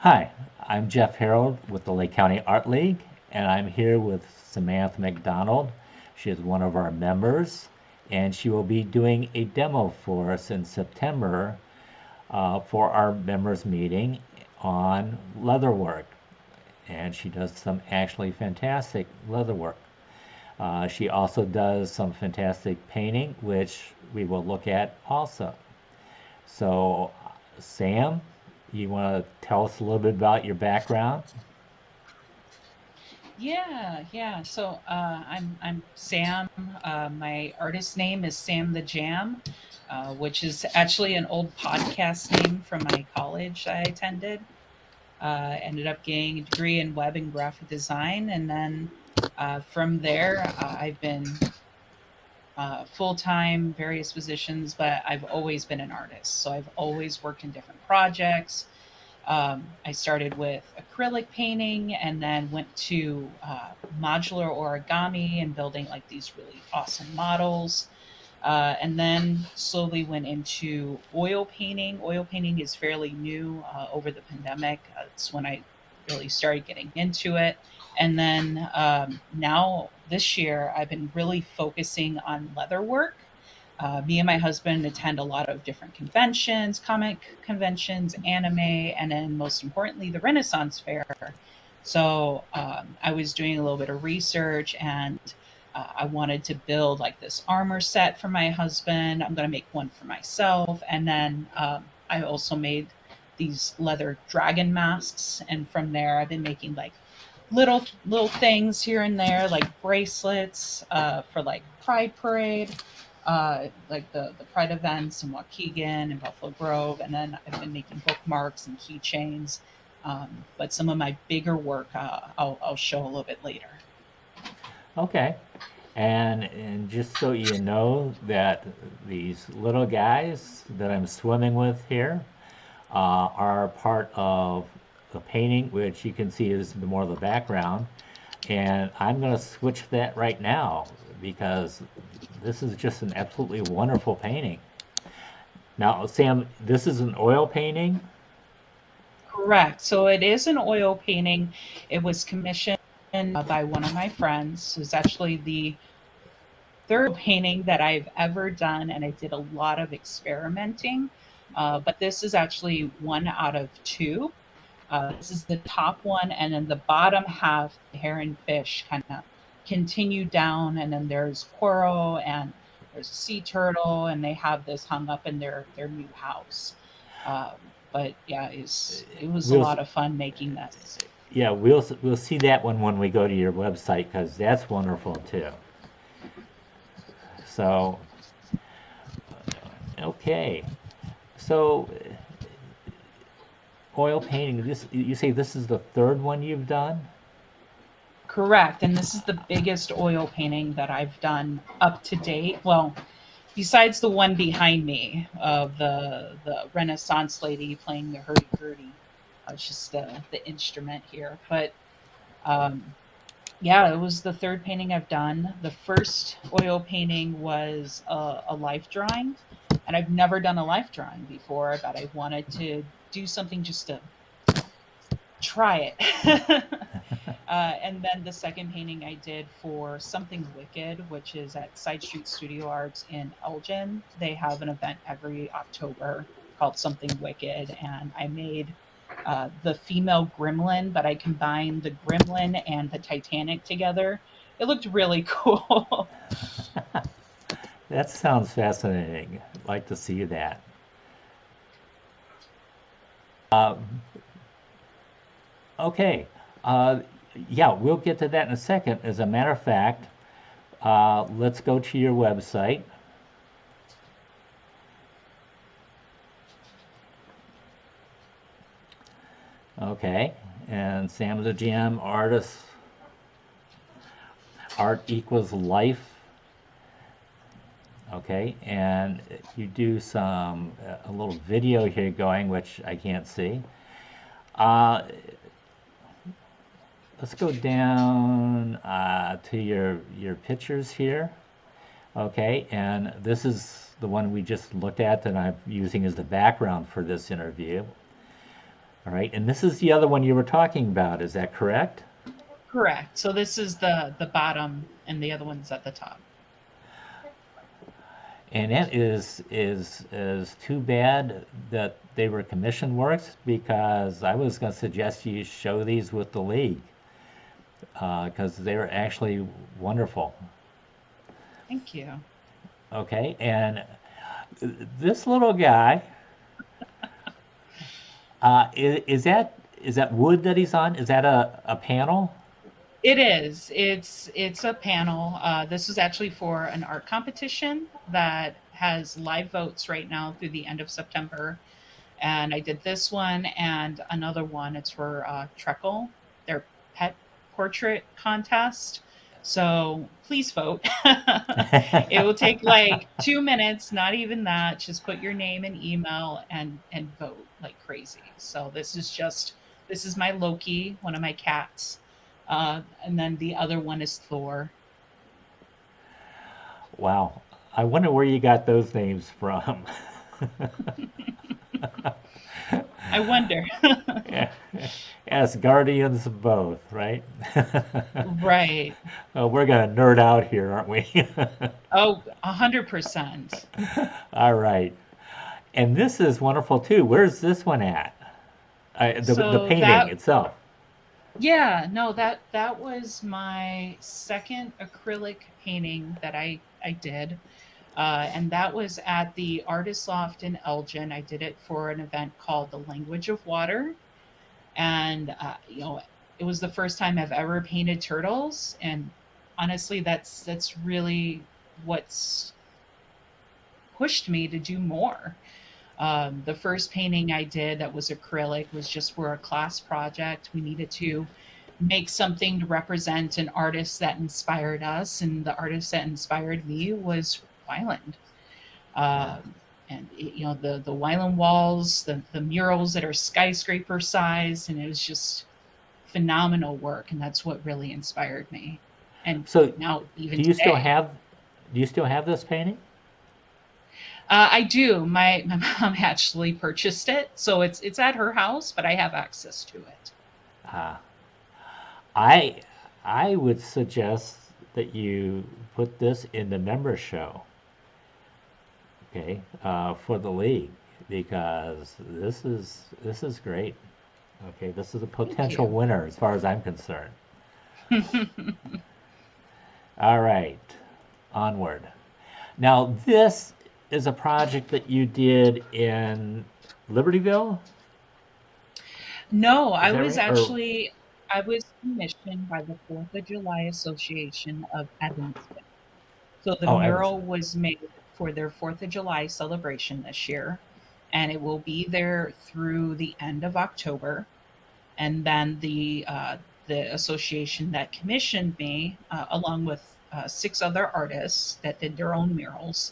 Hi, I'm Jeff Harold with the Lake County Art League, and I'm here with Samantha McDonald. She is one of our members, and she will be doing a demo for us in September for our members meeting on leatherwork. And she does some actually fantastic leatherwork. She also does some fantastic painting, which we will look at also. So, Sam, you want to tell us a little bit about your background? Yeah. So I'm Sam. My artist name is Sam the Jam, which is actually an old podcast name from my college I attended. Ended up getting a degree in web and graphic design, and then from there I've been full time, various positions, but I've always been an artist. So I've always worked in different projects. I started with acrylic painting and then went to modular origami and building like these really awesome models. And then slowly went into oil painting. Oil painting is fairly new over the pandemic. It's when I really started getting into it. And then now this year, I've been really focusing on leather work. Me and my husband attend a lot of different conventions, comic conventions, anime, and then most importantly, the Renaissance Fair. So I was doing a little bit of research and I wanted to build like this armor set for my husband. I'm going to make one for myself. And then I also made these leather dragon masks. And from there, I've been making like little things here and there, like bracelets for like Pride Parade, like the Pride events in Waukegan and Buffalo Grove, and then I've been making bookmarks and keychains. But some of my bigger work, I'll show a little bit later. Okay. And just so you know that these little guys that I'm swimming with here are part of the painting, which you can see is more of the background. And I'm going to switch that right now because this is just an absolutely wonderful painting. Now, Sam, this is an oil painting. Correct. So it is an oil painting. It was commissioned by one of my friends. It's actually the third painting that I've ever done, and I did a lot of experimenting. But this is actually one out of two. This is the top one, and then the bottom half, the heron fish, kind of continue down, and then there's coral and there's a sea turtle, and they have this hung up in their new house. But yeah, it was a We'll lot of fun making this. Yeah, we'll see that one when we go to your website because that's wonderful too. So, okay. So, oil painting. This you say this is the third one you've done? Correct, and this is the biggest oil painting that I've done up to date. Well, besides the one behind me of the Renaissance lady playing the hurdy gurdy, it's just the instrument here. But um, yeah, it was the third painting I've done. The first oil painting was a life drawing, and I've never done a life drawing before, but I wanted to do something just to try it. And then the second painting I did for Something Wicked, which is at Side Street Studio Arts in Elgin. They have an event every October called Something Wicked, and I made the female gremlin, but I combined the gremlin and the Titanic together. It looked really cool. That sounds fascinating. I'd like to see that. Okay. Uh, yeah, we'll get to that in a second. As a matter of fact, let's go to your website. Okay. And Sam the Jam artist, art equals life. Okay. And you do some, a little video here going, which I can't see. Uh, let's go down to your pictures here. Okay, and this is the one we just looked at that I'm using as the background for this interview. All right, and this is the other one you were talking about, is that correct? Correct. So this is the bottom, and the other one's at the top. And that is too bad that they were commission works, because I was going to suggest you show these with the league, because they're actually wonderful. Thank you. Okay, and this little guy, is that wood that he's on? Is that a panel? It is. It's a panel. This is actually for an art competition that has live votes right now through the end of September. And I did this one and another one. It's for Treckle, their pet portrait contest. So please vote. It will take like 2 minutes, not even that. Just put your name and email and vote like crazy. So this is my Loki, one of my cats, and then the other one is Thor. Wow, I wonder where you got those names from. I wonder. Yeah. As guardians of both, right? Right. Oh, we're gonna nerd out here, aren't we? Oh, 100%. All right. And this is wonderful too. Where's this one at? The So painting that itself. Yeah, no, that was my second acrylic painting that I did, and that was at the Artist Loft in Elgin. I did it for an event called The Language of Water, and it was the first time I've ever painted turtles, and honestly, that's really what's pushed me to do more. The first painting I did that was acrylic was just for a class project. We needed to make something to represent an artist that inspired us, and the artist that inspired me was Wyland. Yeah. And the Wyland walls, the murals that are skyscraper size, and it was just phenomenal work, and that's what really inspired me. And So, now do even you still today, have do you still have this painting? I do. My mom actually purchased it, so it's at her house, but I have access to it. Uh, I I would suggest that you put this in the member show, okay, for the league, because this is great. Okay, this is a Thank potential you. winner as far as I'm concerned. All right, onward. Now, this is a project that you did in Libertyville, No, is that right? Or I was commissioned by the 4th of July Association of Evanston. So the oh, mural Evanston. was made for their 4th of July celebration this year, and it will be there through the end of October. And then the association that commissioned me, along with 6 other artists that did their own murals,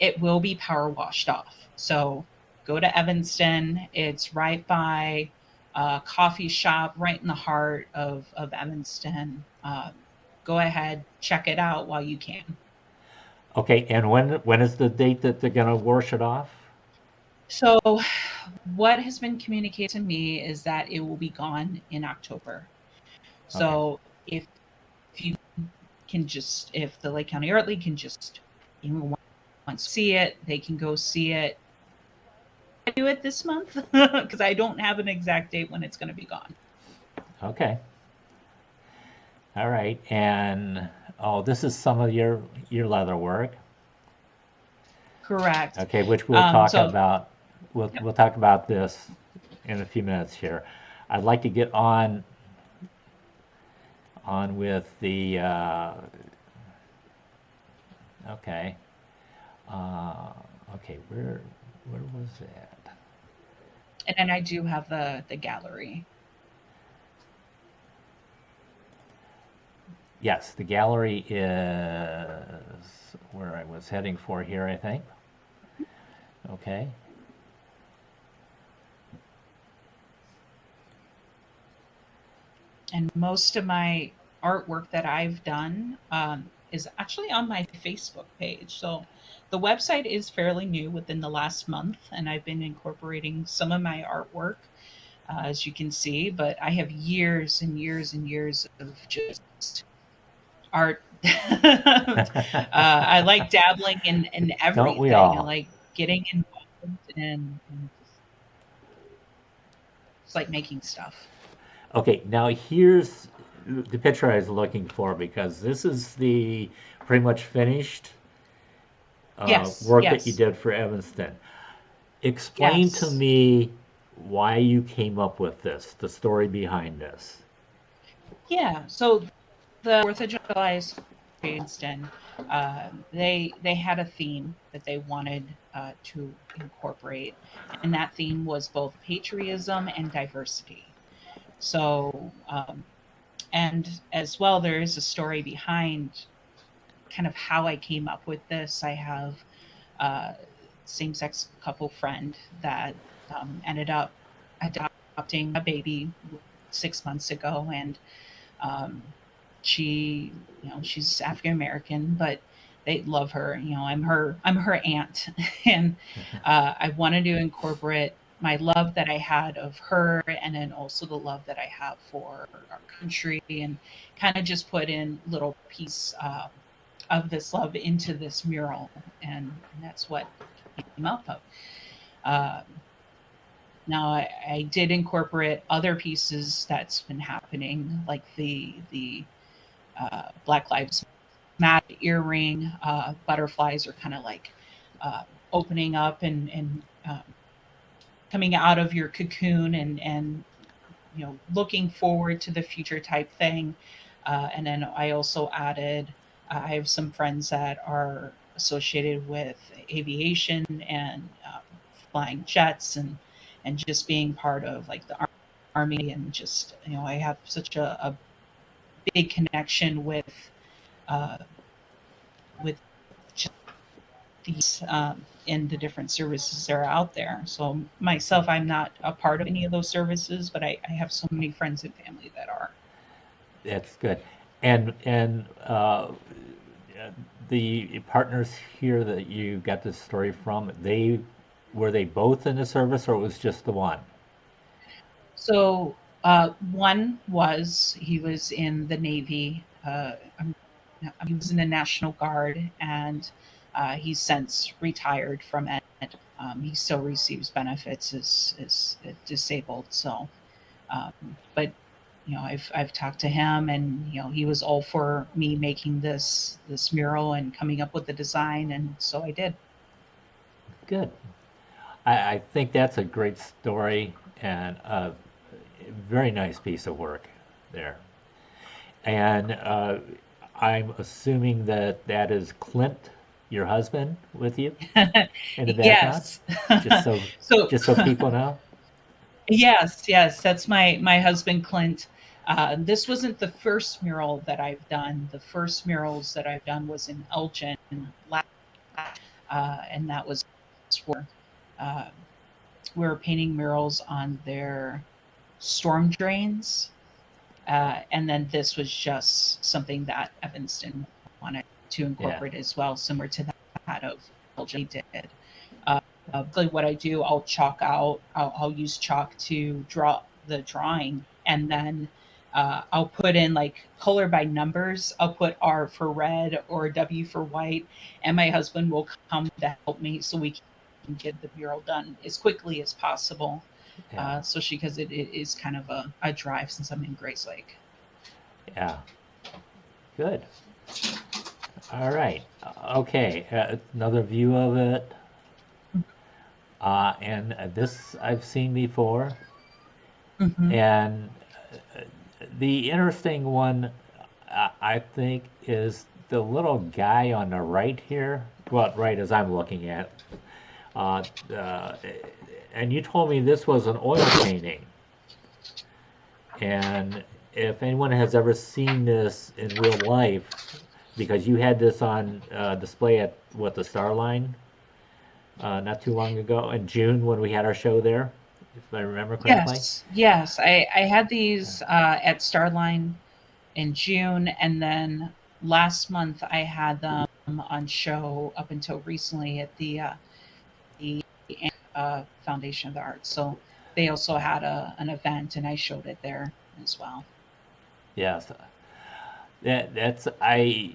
it will be power washed off. So go to Evanston. It's right by a coffee shop, right in the heart of Evanston. Go ahead, check it out while you can. Okay, and when is the date that they're gonna wash it off? So, what has been communicated to me is that it will be gone in October. Okay, So, if you can just, if the Lake County Art League can just, even wants to see it, they can go see it. I do it this month because I don't have an exact date when it's going to be gone. okay, all right, and oh, this is some of your leather work. Correct. Okay, which we'll talk So, about. We'll yep. we'll talk about this in a few minutes here. I'd like to get on with the okay. Uh, okay, where was that? And then I do have the gallery. Yes, the gallery is where I was heading for here, I think. Okay. And most of my artwork that I've done is actually on my Facebook page. So the website is fairly new within the last month, and I've been incorporating some of my artwork. as you can see, but I have years and years and years of just art. I like dabbling in Don't we everything. I all? like getting involved and just like making stuff. Okay, now here's the picture I was looking for because this is the pretty much finished Yes, work that you yes, did for Evanston. Explain to yes. me why you came up with this, the story behind this. Yeah. So the Fourth of July Princeton, they had a theme that they wanted to incorporate, and that theme was both patriotism and diversity. So, and as well, there is a story behind kind of how I came up with this. I have a same-sex couple friend that ended up adopting a baby 6 months ago, and um, she, she's African American, but they love her. I'm her aunt, and I wanted to incorporate my love that I had of her, and then also the love that I have for our country, and kind of just put in little piece of this love into this mural, and that's what came up of. Um, Now I did incorporate other pieces that's been happening, like the Black Lives Matter earring. Butterflies are kind of like uh, opening up and coming out of your cocoon and looking forward to the future type thing. And then I also added. I have some friends that are associated with aviation and flying jets and just being part of like the army, and just I have such a big connection uh, with just these in the different services that are out there. So myself, I'm not a part of any of those services, but I have so many friends and family that are. That's good. And the partners here that you got this story from, they were they both in the service or it was just the one? So one was he was in the Navy. He was in the National Guard, and he's since retired from it. He still receives benefits as disabled. So, but I've talked to him, and he was all for me making this mural and coming up with the design, and so I did. Good. I think that's a great story and a very nice piece of work there. And I'm assuming that that is Clint, your husband, with you in the background, Yes. just so So just so people know. yes, yes, that's my husband Clint. This wasn't the first mural that I've done. The first murals that I've done was in Elgin, and that was for uh, we were painting murals on their storm drains, and then this was just something that Evanston wanted to Yeah, incorporate as well, similar to that of Elgin did. Really what I do, I'll chalk out, I'll use chalk to draw the drawing, and then I'll put in like color by numbers. I'll put R for red or W for white, and my husband will come to help me so we can get the mural done as quickly as possible. yeah, Especially because it is kind of a drive since I'm in Grace Lake. yeah. Good. All right. Okay. Another view of it. And this I've seen before. Mm-hmm. And the interesting one, I think, is the little guy on the right here. Well, right as I'm looking at. Uh, uh, and you told me this was an oil painting. And if anyone has ever seen this in real life, because you had this on display at what the Starline not too long ago in June when we had our show there, if I remember correctly. Yes, yes. I had these at Starline in June, and then last month I had them on show up until recently at the Foundation of the Arts. So they also had an event, and I showed it there as well. Yes. That's I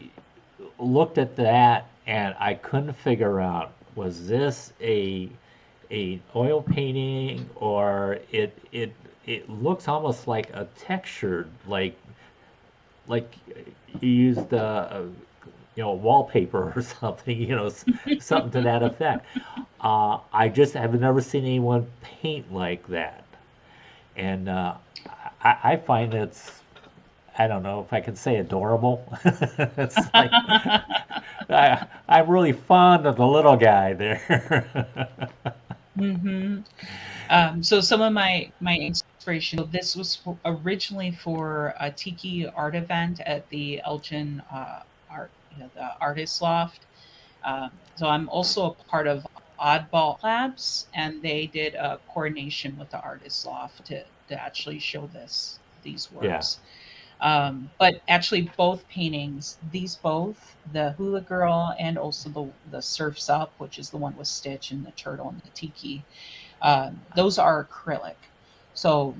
looked at that and I couldn't figure out, was this a oil painting, or it looks almost like a textured, like you used wallpaper or something, something to that effect. I just have never seen anyone paint like that, and I find I don't know if I can say adorable. It's like I'm really fond of the little guy there. Hmm. So some of my inspiration. So this was originally for a tiki art event at the Elgin art, the artist loft. So I'm also a part of Oddball Labs, and they did a coordination with the artist loft to actually show these Yeah, works. But actually, both paintings, these both, the Hula Girl and also the Surfs Up, which is the one with Stitch and the turtle and the tiki, those are acrylic. So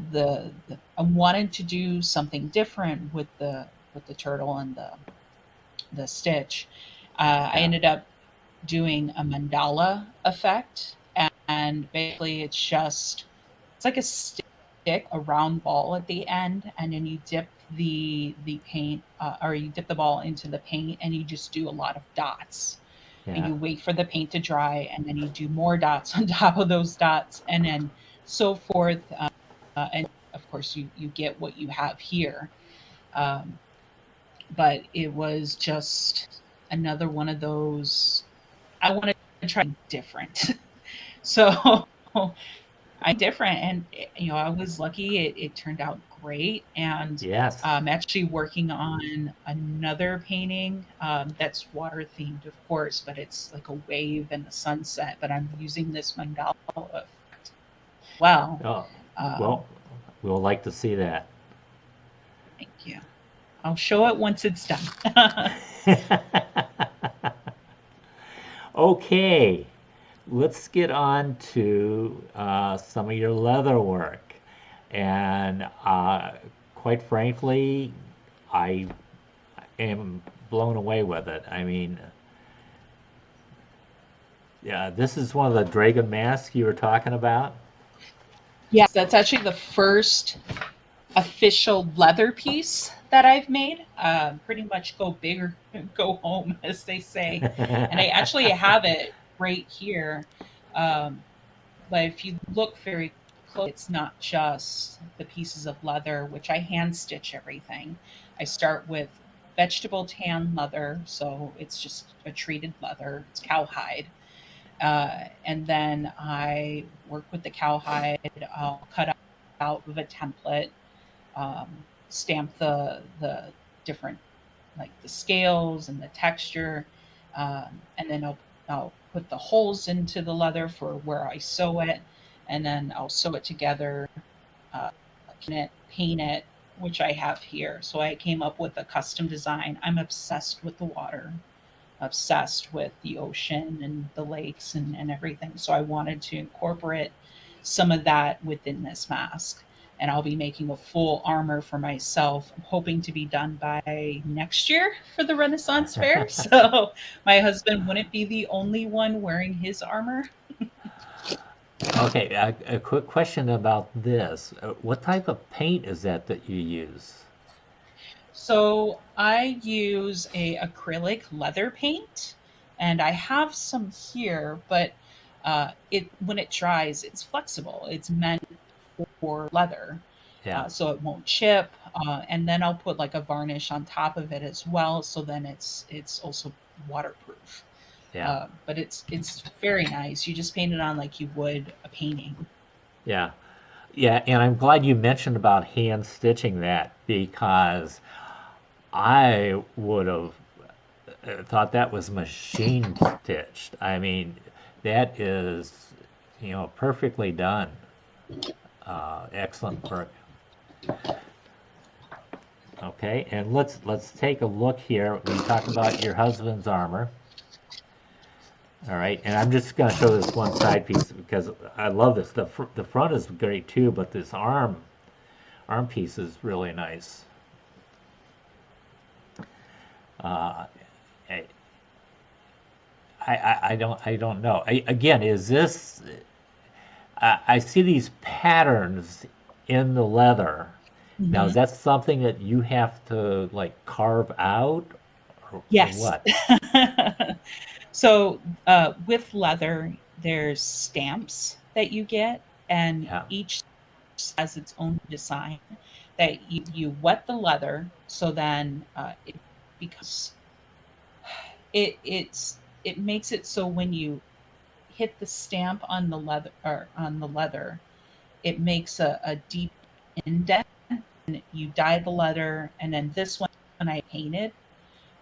I wanted to do something different with the turtle and the Stitch. I yeah, ended up doing a mandala effect, and basically it's like a stick, a round ball at the end, and then you dip the paint, or you dip the ball into the paint, and you just do a lot of dots, and yeah. you wait for the paint to dry, and then you do more dots on top of those dots, and then so forth. And of course, you get what you have here. Um, but it was just another one of those. I want to try different. So I different, and I was lucky. It turned out great, and Yes. I'm actually working on another painting that's water themed, of course, but it's like a wave and the sunset. But I'm using this mandala effect. Well, Oh, um, well, we'll like to see that. thank you. I'll show it once it's done. Okay, let's get on to some of your leather work. And quite frankly, I am blown away with it. I mean, yeah, this is one of the dragon masks you were talking about. Yes, that's actually the first official leather piece that I've made. Pretty much go big or go home, as they say. And I actually have it right here. Um, but if you look very close, it's not just the pieces of leather, which I hand stitch everything. I start with vegetable tan leather, so it's just a treated leather, it's cowhide. And then I work with the cowhide. I'll cut out of a template, stamp the different, like the scales and the texture, and then I'll put the holes into the leather for where I sew it, and then I'll sew it together, uh, paint it, which I have here. So I came up with a custom design. I'm obsessed with the water, obsessed with the ocean and the lakes and everything. So I wanted to incorporate some of that within this mask. And I'll be making a full armor for myself. I'm hoping to be done by next year for the Renaissance Fair. So my husband wouldn't be the only one wearing his armor. Okay, a quick question about this. What type of paint is that you use? So I use a acrylic leather paint, and I have some here, but it when it dries, it's flexible. It's meant for leather, Yeah, so it won't chip. And then I'll put like a varnish on top of it as well, so then it's also waterproof. yeah, But it's very nice. You just paint it on like you would a painting. yeah. Yeah, and I'm glad you mentioned about hand stitching that, because I would have thought that was machine stitched. I mean, that is, perfectly done. Excellent work. Okay, and let's take a look here. We talked about your husband's armor. All right, and I'm just going to show this one side piece because I love this. The front is great too, but this arm piece is really nice. Uh, I, I don't know. Again, is this? I see these patterns in the leather. Now, is Hmm. that something that you have to like carve out, or Yes. what? So with leather, there's stamps that you get, and Yeah, each has its own design that you wet the leather, so then it becomes it makes it so when you hit the stamp on the leather or on the leather, it makes a deep indent. You dye the leather, and then this one I painted.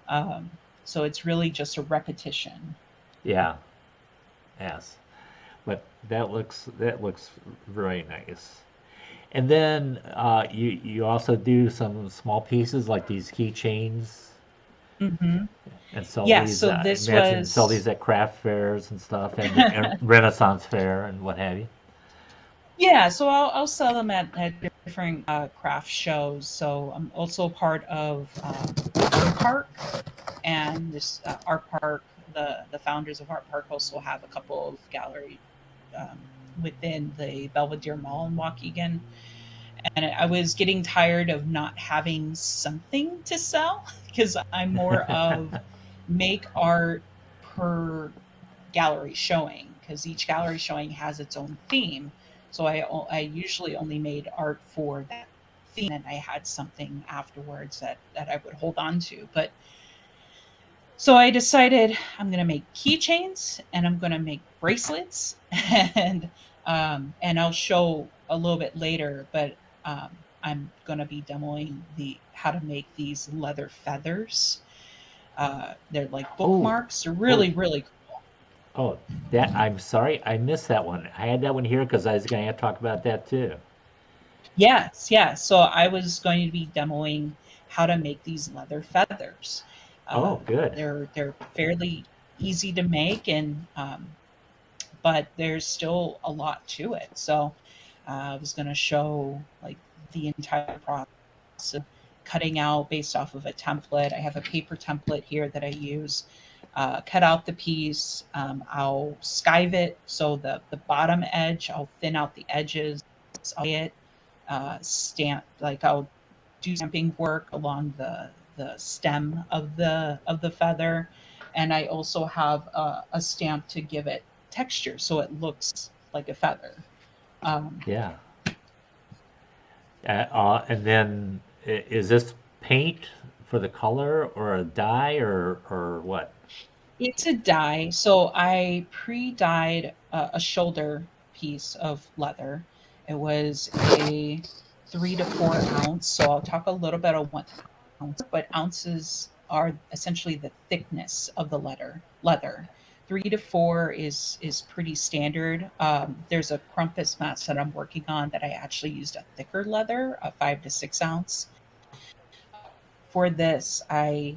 Um, so it's really just a repetition. yeah, yes. But that looks very nice. And then you also do some small pieces like these keychains Hmm. and sell Yeah, these. so I this imagine sell was these at craft fairs and stuff, and Renaissance fair and what have you. yeah, so I'll sell them at different craft shows. So I'm also part of Art Park, and this Art Park, the founders of Art Park also have a couple of gallery um, within the Belvedere Mall in Waukegan. And I was getting tired of not having something to sell because I'm more of make art per gallery showing because each gallery showing has its own theme. So I usually only made art for that theme, and I had something afterwards that I would hold on to. But so I decided I'm going to make keychains and I'm going to make bracelets, and I'll show a little bit later. But I'm going to be demoing the how to make these leather feathers. They're like Oh, bookmarks. They're oh, really cool. oh! That I'm sorry, I missed that one. I had that one here because I was going to have to talk about that too. Yes, yes. So I was going to be demoing how to make these leather feathers. Oh, good. They're fairly easy to make, and but there's still a lot to it. So I was going to show like the entire process of cutting out based off of a template. I have a paper template here that I use. Cut out the piece. I'll skive it so the bottom edge. I'll thin out the edges. I'll lay it stamp like I'll do stamping work along the stem of the feather, and I also have a stamp to give it texture so it looks like a feather. Um, Yeah. And then is this paint for the color or a dye or what? it's a dye, so I pre-dyed a shoulder piece of leather. It was a 3 to 4 ounce. So I'll talk a little bit of what ounce, but ounces are essentially the thickness of the leather. 3 to 4 is pretty standard. There's a crumpus match that I'm working on that I actually used a thicker leather, a 5 to 6 ounce. For this, I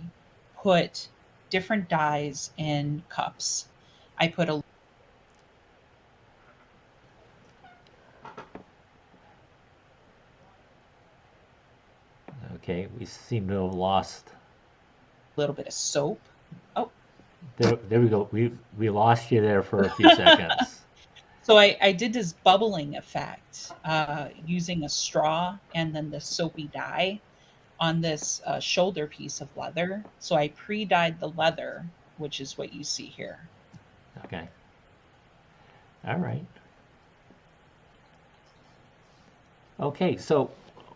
put different dyes in cups. I put a Okay, we seem to have lost. little bit of soap. Oh, There we go. We lost you there for a few seconds. so I did this bubbling effect using a straw and then the soapy dye on this shoulder piece of leather. So I pre dyed the leather, which is what you see here. Okay. All right. Okay, so,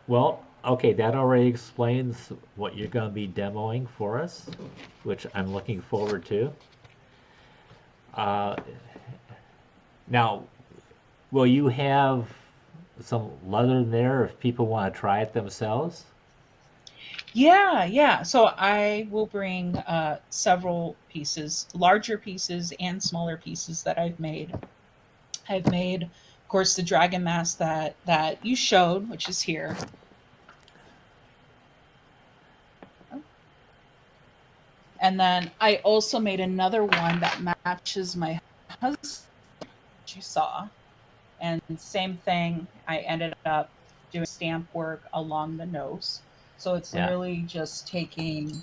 well, okay, that already explains what you're going to be demoing for us, which I'm looking forward to. Uh, Now, will you have some leather in there if people want to try it themselves? Yeah, yeah. So I will bring several pieces, larger pieces and smaller pieces that I've made. I've made, of course, the dragon mask that you showed, which is here. And then I also made another one that matches my husband, which you saw. And same thing, I ended up doing stamp work along the nose. So it's Yeah. literally just taking,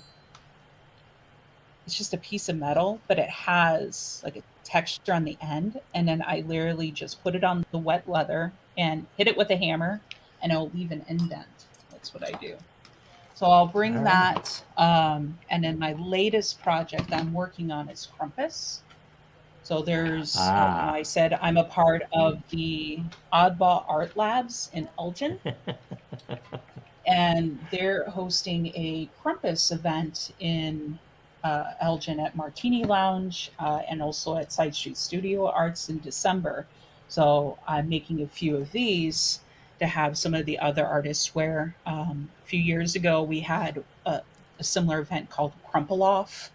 it's just a piece of metal, but it has like a texture on the end. And then I literally just put it on the wet leather and hit it with a hammer, and it'll leave an indent. That's what I do. So I'll bring All right. that. And then my latest project I'm working on is Crumpus. So there's, Ah. I said I'm a part of the Oddball Art Labs in Elgin, and they're hosting a Crumpus event in Elgin at Martini Lounge, and also at Side Street Studio Arts in December. So I'm making a few of these to have some of the other artists wear. A few years ago, we had a similar event called Crumple Off,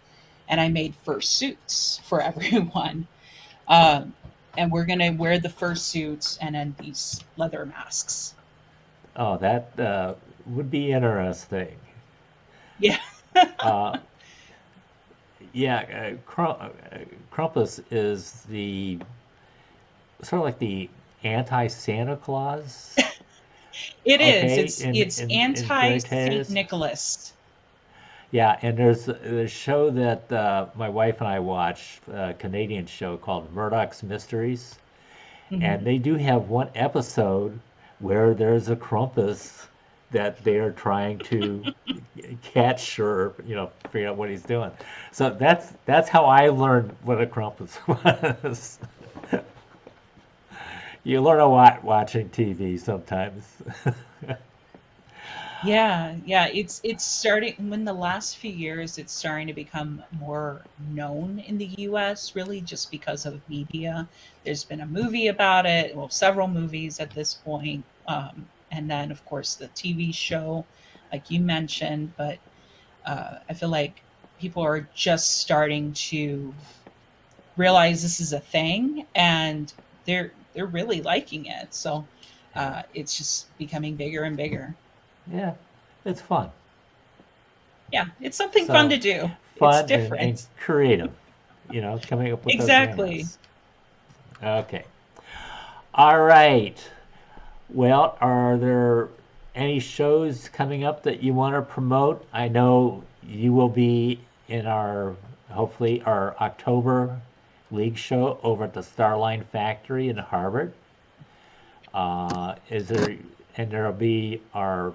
and I made fursuits for everyone. Um, and we're going to wear the fursuits and then these leather masks. Oh, that would be interesting. Yeah. Uh, yeah, Krampus is the sort of like the anti-Santa Claus, It is. okay, It's in it's in in anti fairy Saint tales. Nicholas. Yeah, and there's a show that my wife and I watch, a Canadian show called Murdoch's Mysteries, and Hmm. they do have one episode where there's a Krampus that they are trying to catch or figure out what he's doing. So that's how I learned what a Krampus was. You learn a lot watching TV sometimes. Yeah, yeah. It's starting in the last few years. It's starting to become more known in the U.S. Really, just because of media. There's been a movie about it. Well, several movies at this point, and then of course the TV show, like you mentioned. But I feel like people are just starting to realize this is a thing, and they're really liking it. So it's just becoming bigger and bigger. Yeah, it's fun. Yeah, it's something fun So to do. It's fun and different. creative, coming up with those Exactly. names. Okay. All right. Well, are there any shows coming up that you want to promote? I know you will be in hopefully, our October League show over at the Starline Factory in Harvard. Is there, and there'll be our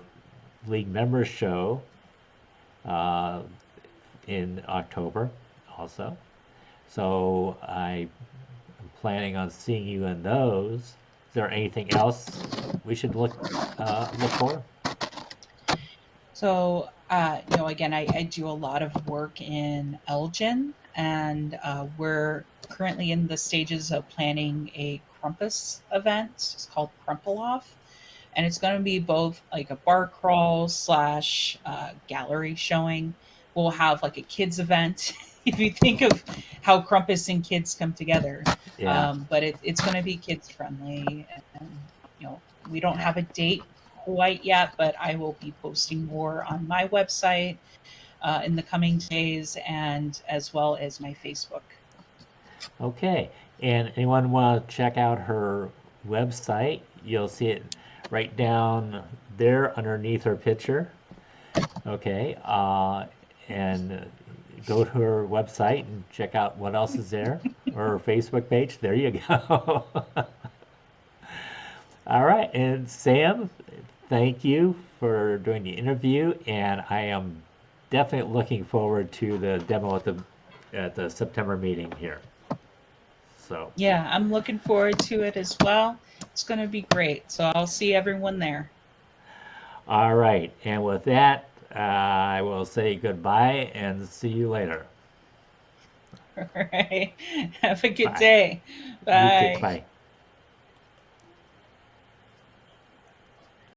League members show uh, in October also. So I'm planning on seeing you in those. Is there anything else we should look for? So, again, I do a lot of work in Elgin, and we're currently in the stages of planning a Crumpus event. It's called Crumple Off, and it's going to be both like a bar crawl slash gallery showing. We'll have like a kids event. If you think of how Crumpus and kids come together, Yeah, but it's going to be kids friendly, and we don't yeah. have a date quite yet, but I will be posting more on my website in the coming days, and as well as my Facebook. Okay. And anyone want to check out her website? You'll see it right down there underneath her picture. Okay. And go to her website and check out what else is there, or her Facebook page. There you go. All right. And Sam, thank you for doing the interview. And I am definitely looking forward to the demo at the September meeting here. So, Yeah, I'm looking forward to it as well. It's going to be great. So I'll see everyone there. all right. And with that, I will say goodbye and see you later. All right. Have a good Bye. day. You too. Bye. Bye.